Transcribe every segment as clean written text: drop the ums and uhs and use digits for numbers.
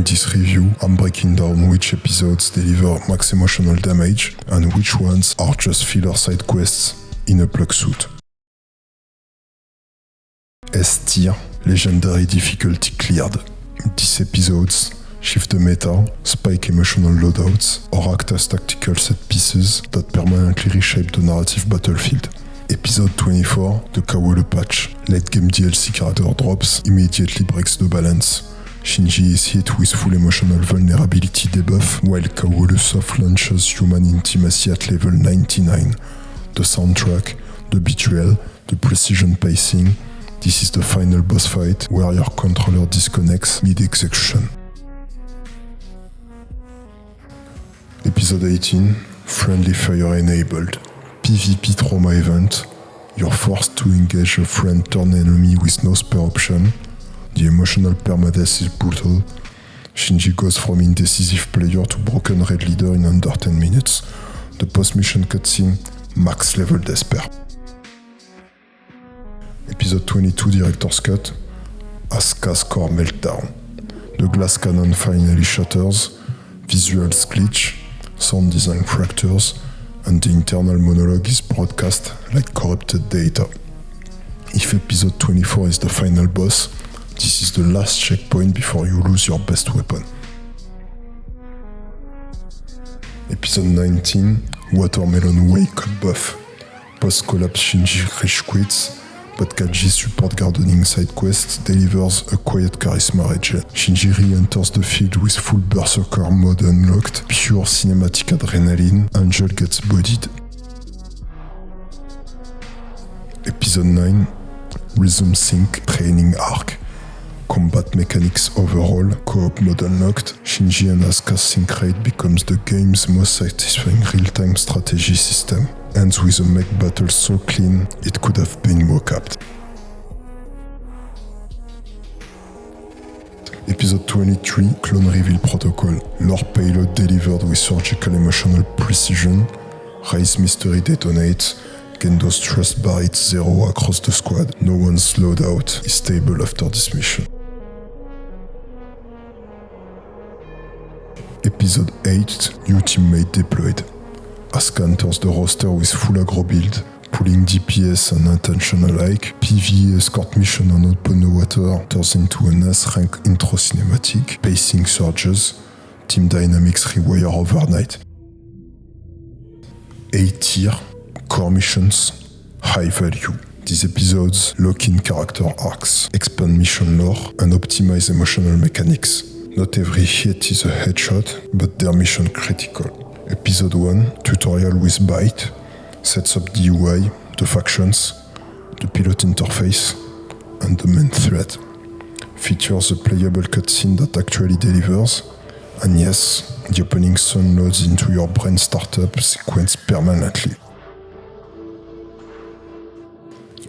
this review, I'm breaking down which episodes deliver max emotional damage and which ones are just filler side quests in a plug suit. S tier, legendary difficulty cleared. These episodes shift the meta, spike emotional loadouts, or act as tactical set pieces that permanently reshape the narrative battlefield. Episode 24, the Kaworu patch, late game DLC character drops, immediately breaks the balance. Shinji is hit with full emotional vulnerability debuff, while Kaworu soft launches human intimacy at level 99. The soundtrack, the betrayal, the precision pacing, this is the final boss fight where your controller disconnects mid-execution. Episode 18, Friendly Fire Enabled. PvP trauma event. You're forced to engage a friend-turned-enemy with no spare option. The emotional permadeath is brutal. Shinji goes from indecisive player to broken red leader in under 10 minutes. The post-mission cutscene, max level despair. Episode 22 Director's Cut. Asuka's core meltdown. The glass cannon finally shatters. Visuals glitch. Sound design fractures, and the internal monologue is broadcast like corrupted data. If episode 24 is the final boss, this is the last checkpoint before you lose your best weapon. Episode 19, Watermelon Wake-up buff. Post-collapse Shinji rage quits, but Kaji's support gardening side quest delivers a quiet charisma regen. Shinji re-enters the field with full berserker mode unlocked, pure cinematic adrenaline, Angel gets bodied. Episode 9, Rhythm Sync Training Arc. Combat mechanics overhaul, co-op mode unlocked, Shinji and Asuka's sync rate becomes the game's most satisfying real-time strategy system. Ends with a mech battle so clean, it could have been mock-upped. Episode 23, Clone Reveal Protocol. Lore payload delivered with surgical emotional precision. Rai's mystery detonates. Gendo's trust bar hits 0 across the squad. No one's loadout is stable after this mission. Episode 8, New Teammate Deployed. Asuka enters the roster with full aggro build, pulling DPS and attention alike. PvE escort mission on open water turns into an S-rank intro cinematic, pacing surges, team dynamics rewire overnight. A tier, core missions, high value. These episodes lock in character arcs, expand mission lore, and optimize emotional mechanics. Not every hit is a headshot, but they're mission critical. Episode 1, Tutorial with Byte, sets up the UI, the factions, the pilot interface, and the main threat. Features a playable cutscene that actually delivers, and yes, the opening song loads into your brain startup sequence permanently.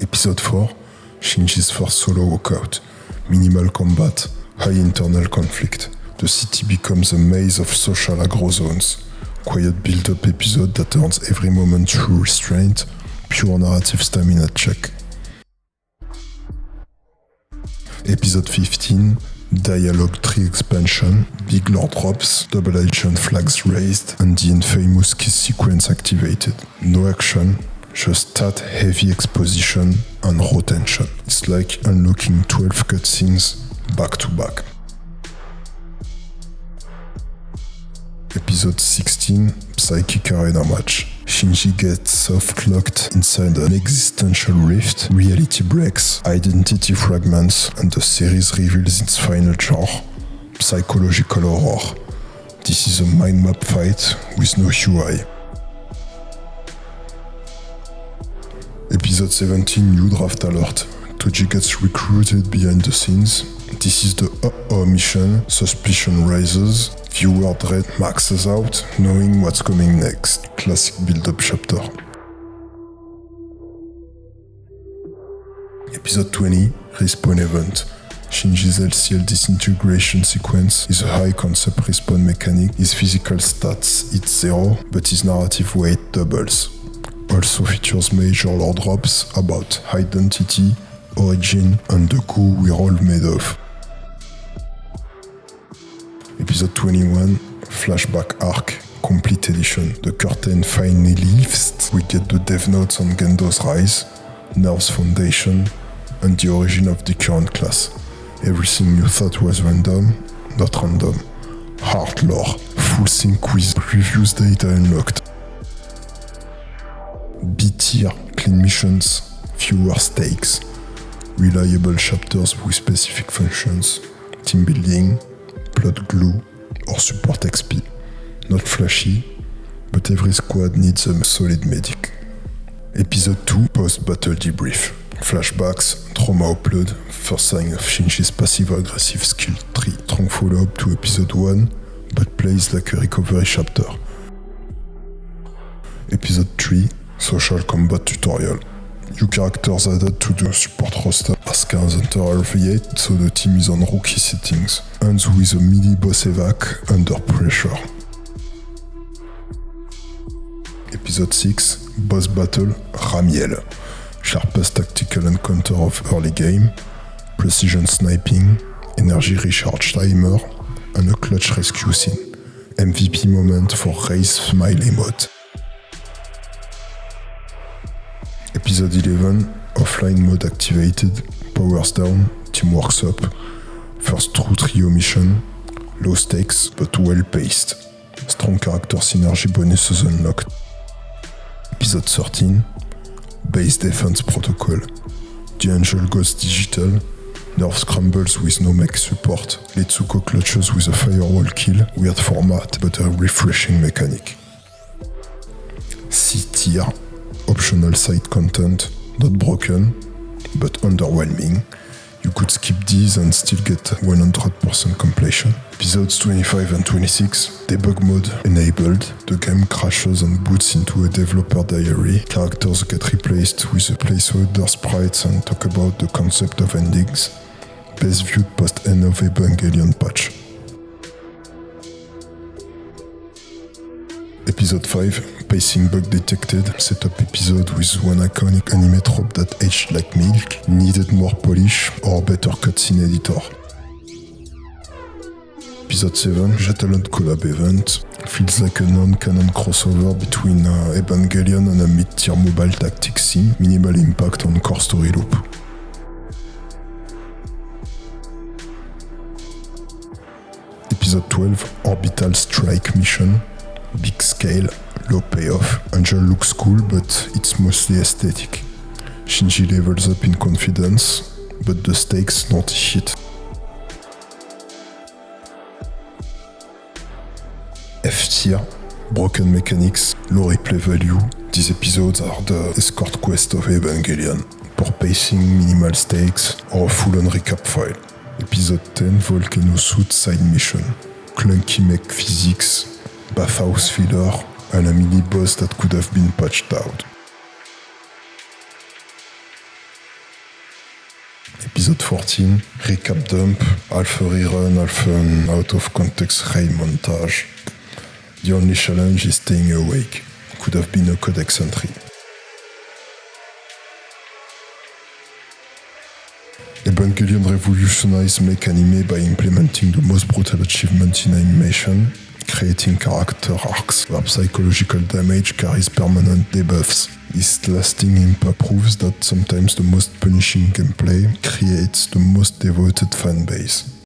Episode 4, Shinji's first solo walkout, minimal combat, high internal conflict. The city becomes a maze of social aggro zones. Quiet build-up episode that earns every moment through restraint, pure narrative stamina check. Episode 15, Dialogue Tree expansion, big lore drops, double agent flags raised, and the infamous kiss sequence activated. No action, just stat-heavy exposition and raw tension. It's like unlocking 12 cutscenes back to back. Episode 16, Psychic Arena Match. Shinji gets soft-locked inside an existential rift, reality breaks, identity fragments, and the series reveals its final genre, psychological horror. This is a mind map fight with no UI. Episode 17, New Draft Alert. Toji gets recruited behind the scenes. This is the Uh-oh mission, suspicion rises, viewer dread maxes out, knowing what's coming next. Classic build-up chapter. Episode 20, Respawn Event. Shinji's LCL disintegration sequence is a high-concept respawn mechanic. His physical stats hit 0, but his narrative weight doubles. Also features major lore drops about identity, origin, and the goo we're all made of. Episode 21, Flashback Arc, Complete Edition. The curtain finally lifts. We get the dev notes on Gendo's rise, Nerve's foundation, and the origin of the current class. Everything you thought was random, not random. Hard lore, full sync quiz, previews data unlocked. B tier, clean missions, fewer stakes, reliable chapters with specific functions, team building, plot glue, or support XP. Not flashy, but every squad needs a solid medic. Episode 2, post-battle debrief. Flashbacks, trauma upload, first sign of Shinji's passive-aggressive skill tree. Strong follow-up to episode 1, but plays like a recovery chapter. Episode 3, social combat tutorial. New characters added to the support roster. Asuka enter Alpha, so the team is on rookie settings. Ends with a mini boss evac under pressure. Episode 6, boss battle, Ramiel. Sharpest tactical encounter of early game, precision sniping, energy recharge timer, and a clutch rescue scene. MVP moment for Ray's smile emote. Episode 11, offline mode activated, powers down, teamworks up, first true trio mission, low stakes but well paced, strong character synergy bonuses unlocked. Episode 13, base defense protocol, the Angel goes digital, Nerve scrambles with no mech support, Letsuko clutches with a firewall kill, weird format but a refreshing mechanic. C tier, optional side content, not broken, but underwhelming. You could skip these and still get 100% completion. Episodes 25 and 26, debug mode enabled. The game crashes and boots into a developer diary. Characters get replaced with a placeholder sprites and talk about the concept of endings. Best viewed post end of Evangelion patch. Episode 5, pacing bug detected, setup episode with one iconic anime trope that aged like milk, needed more polish or better cutscene editor. Episode 7, Jetalon collab event, feels like a non-canon crossover between Evangelion and a mid-tier mobile tactics sim, minimal impact on core story loop. Episode 12, Orbital Strike mission, big scale, low payoff. Angel looks cool, but it's mostly aesthetic. Shinji levels up in confidence, but the stakes don't hit. F tier, broken mechanics, low replay value. These episodes are the escort quest of Evangelion. Poor pacing, minimal stakes, or a full-on recap file. Episode 10, Volcano Suit side mission. Clunky mech physics, bathhouse filler, and a mini boss that could have been patched out. Episode 14, recap dump, half a rerun, half an out of context Ray montage. The only challenge is staying awake. Could have been a codex entry. Evangelion revolutionized mech anime by implementing the most brutal achievement in animation, creating character arcs where psychological damage carries permanent debuffs. This lasting impact proves that sometimes the most punishing gameplay creates the most devoted fanbase.